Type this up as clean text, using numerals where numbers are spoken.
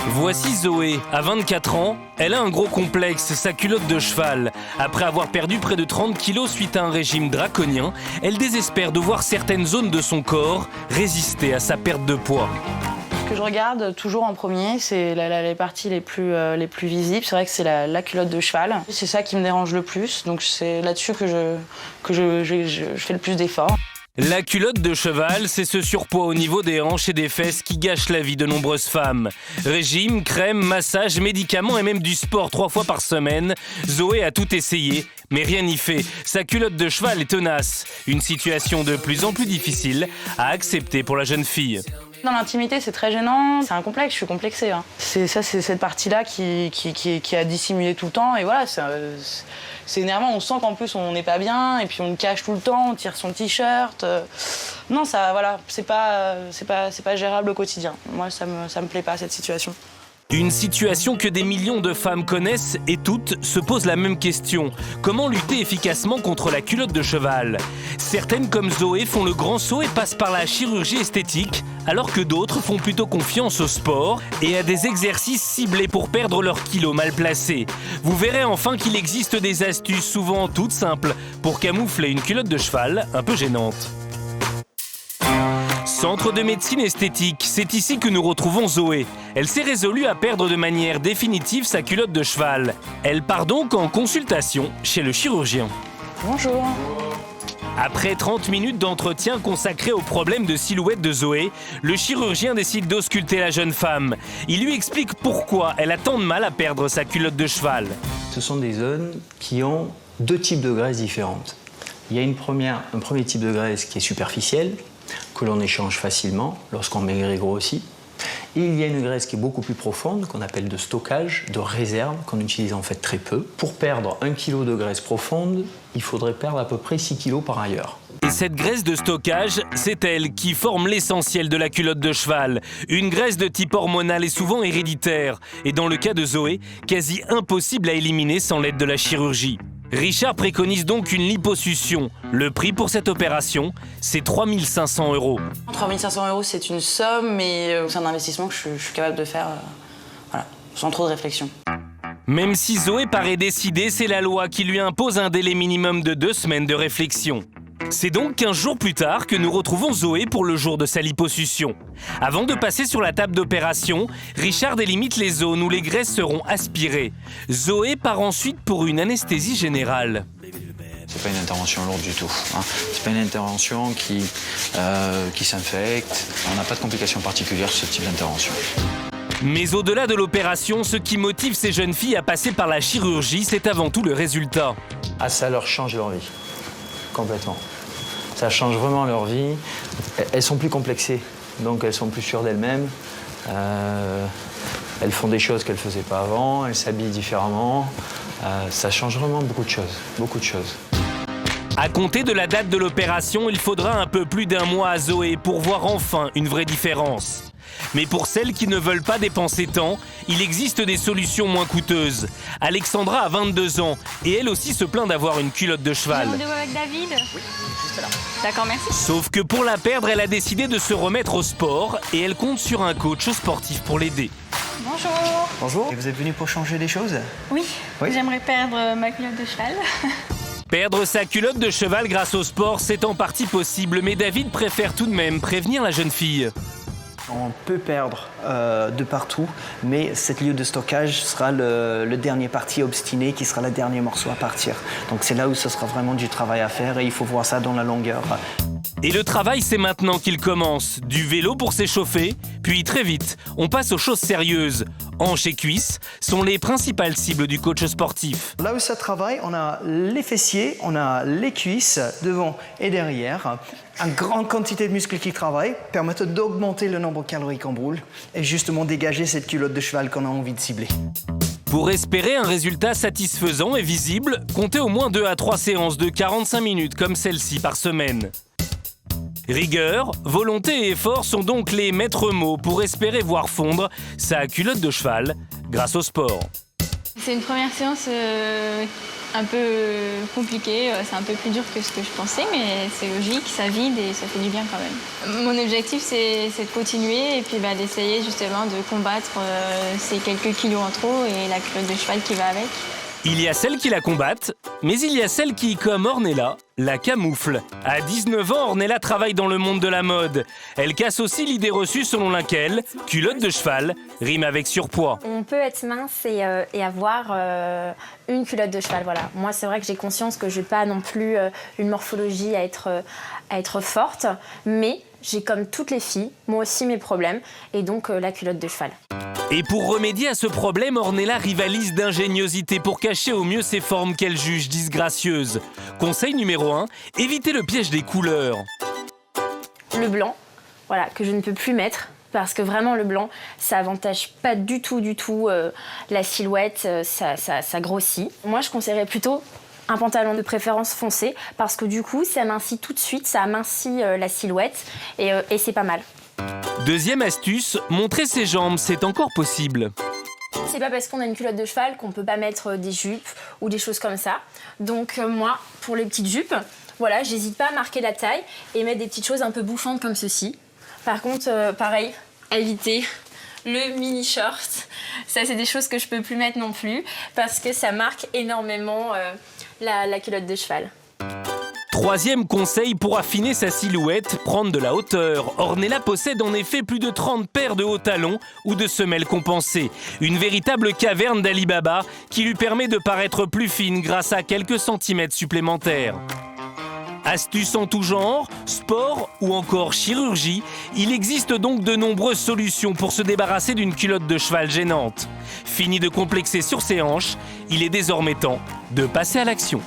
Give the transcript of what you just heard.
Voici Zoé, à 24 ans, elle a un gros complexe, sa culotte de cheval. Après avoir perdu près de 30 kilos suite à un régime draconien, elle désespère de voir certaines zones de son corps résister à sa perte de poids. Ce que je regarde toujours en premier, c'est les parties les plus visibles. C'est vrai que c'est la culotte de cheval. C'est ça qui me dérange le plus, donc c'est là-dessus que je fais le plus d'efforts. La culotte de cheval, c'est ce surpoids au niveau des hanches et des fesses qui gâche la vie de nombreuses femmes. Régime, crème, massage, médicaments et même du sport 3 fois par semaine, Zoé a tout essayé, mais rien n'y fait. Sa culotte de cheval est tenace. Une situation de plus en plus difficile à accepter pour la jeune fille. Dans l'intimité, c'est très gênant. C'est un complexe, je suis complexée. C'est cette partie-là qui a dissimulé tout le temps. Et voilà, c'est énervant. On sent qu'en plus, on n'est pas bien. Et puis, on le cache tout le temps. On tire son t-shirt. Non, ça, voilà, c'est pas gérable au quotidien. Moi, ça me plaît pas, cette situation. Une situation que des millions de femmes connaissent et toutes se posent la même question. Comment lutter efficacement contre la culotte de cheval? Certaines, comme Zoé, font le grand saut et passent par la chirurgie esthétique, alors que d'autres font plutôt confiance au sport et à des exercices ciblés pour perdre leurs kilos mal placés. Vous verrez enfin qu'il existe des astuces souvent toutes simples pour camoufler une culotte de cheval un peu gênante. Centre de médecine esthétique, c'est ici que nous retrouvons Zoé. Elle s'est résolue à perdre de manière définitive sa culotte de cheval. Elle part donc en consultation chez le chirurgien. Bonjour. Après 30 minutes d'entretien consacré au problème de silhouette de Zoé, le chirurgien décide d'ausculter la jeune femme. Il lui explique pourquoi elle a tant de mal à perdre sa culotte de cheval. Ce sont des zones qui ont deux types de graisses différentes. Il y a un premier type de graisse qui est superficielle, que l'on échange facilement lorsqu'on maigrit et grossit. Et il y a une graisse qui est beaucoup plus profonde, qu'on appelle de stockage, de réserve, qu'on utilise en fait très peu. Pour perdre 1 kg de graisse profonde, il faudrait perdre à peu près 6 kg par ailleurs. Et cette graisse de stockage, c'est elle qui forme l'essentiel de la culotte de cheval. Une graisse de type hormonal est souvent héréditaire, et dans le cas de Zoé, quasi impossible à éliminer sans l'aide de la chirurgie. Richard préconise donc une liposuction. Le prix pour cette opération, c'est 3 500 €. 3 500 €, c'est une somme, mais c'est un investissement que je suis capable de faire voilà, sans trop de réflexion. Même si Zoé paraît décidée, c'est la loi qui lui impose un délai minimum de 2 semaines de réflexion. C'est donc 15 jours plus tard que nous retrouvons Zoé pour le jour de sa liposuction. Avant de passer sur la table d'opération, Richard délimite les zones où les graisses seront aspirées. Zoé part ensuite pour une anesthésie générale. C'est pas une intervention lourde du tout. C'est pas une intervention qui s'infecte. On n'a pas de complications particulières sur ce type d'intervention. Mais au-delà de l'opération, ce qui motive ces jeunes filles à passer par la chirurgie, c'est avant tout le résultat. Ah, ça leur change leur vie. Complètement. Ça change vraiment leur vie. Elles sont plus complexées, donc elles sont plus sûres d'elles-mêmes. Elles font des choses qu'elles ne faisaient pas avant, elles s'habillent différemment. Ça change vraiment beaucoup de choses, beaucoup de choses. À compter de la date de l'opération, il faudra un peu plus d'1 mois à Zoé pour voir enfin une vraie différence. Mais pour celles qui ne veulent pas dépenser tant, il existe des solutions moins coûteuses. Alexandra a 22 ans et elle aussi se plaint d'avoir une culotte de cheval. J'ai rendez-vous avec David? Oui, juste là. D'accord, merci. Sauf que pour la perdre, elle a décidé de se remettre au sport et elle compte sur un coach sportif pour l'aider. Bonjour. Bonjour. Et vous êtes venu pour changer des choses? Oui, Oui. J'aimerais perdre ma culotte de cheval. Perdre sa culotte de cheval grâce au sport, c'est en partie possible, mais David préfère tout de même prévenir la jeune fille. On peut perdre de partout, mais cette lieu de stockage sera le dernier parti obstiné qui sera le dernier morceau à partir. Donc c'est là où ce sera vraiment du travail à faire et il faut voir ça dans la longueur. Et le travail, c'est maintenant qu'il commence. Du vélo pour s'échauffer, puis très vite, on passe aux choses sérieuses. Hanches et cuisses sont les principales cibles du coach sportif. Là où ça travaille, on a les fessiers, on a les cuisses, devant et derrière. Une grande quantité de muscles qui travaillent, permettent d'augmenter le nombre calorique en boule et justement dégager cette culotte de cheval qu'on a envie de cibler. Pour espérer un résultat satisfaisant et visible, comptez au moins 2 à 3 séances de 45 minutes comme celle-ci par semaine. Rigueur, volonté et effort sont donc les maîtres mots pour espérer voir fondre sa culotte de cheval grâce au sport. C'est une première séance un peu compliqué, c'est un peu plus dur que ce que je pensais, mais c'est logique, ça vide et ça fait du bien quand même. Mon objectif, c'est de continuer et puis d'essayer justement de combattre ces quelques kilos en trop et la culotte de cheval qui va avec. Il y a celles qui la combattent, mais il y a celles qui, comme Ornella, la camouflent. À 19 ans, Ornella travaille dans le monde de la mode. Elle casse aussi l'idée reçue selon laquelle culotte de cheval rime avec surpoids. On peut être mince et avoir une culotte de cheval, voilà. Moi, c'est vrai que j'ai conscience que je n'ai pas non plus une morphologie à être forte, mais j'ai comme toutes les filles, moi aussi mes problèmes, et donc la culotte de cheval. Et pour remédier à ce problème, Ornella rivalise d'ingéniosité pour cacher au mieux ses formes qu'elle juge disgracieuses. Conseil numéro 1, évitez le piège des couleurs. Le blanc, voilà, que je ne peux plus mettre, parce que vraiment le blanc, ça avantage pas du tout la silhouette, ça grossit. Moi, je conseillerais plutôt un pantalon de préférence foncé, parce que du coup, ça amincit tout de suite, ça amincit la silhouette, et c'est pas mal. Deuxième astuce, montrer ses jambes, c'est encore possible. C'est pas parce qu'on a une culotte de cheval qu'on peut pas mettre des jupes ou des choses comme ça. Donc moi, pour les petites jupes, voilà, j'hésite pas à marquer la taille et mettre des petites choses un peu bouffantes comme ceci. Par contre, pareil, éviter le mini short. Ça, c'est des choses que je peux plus mettre non plus parce que ça marque énormément la culotte de cheval. Troisième conseil pour affiner sa silhouette, prendre de la hauteur. Ornella possède en effet plus de 30 paires de hauts talons ou de semelles compensées. Une véritable caverne d'Ali Baba qui lui permet de paraître plus fine grâce à quelques centimètres supplémentaires. Astuces en tout genre, sport ou encore chirurgie, il existe donc de nombreuses solutions pour se débarrasser d'une culotte de cheval gênante. Fini de complexer sur ses hanches, il est désormais temps de passer à l'action.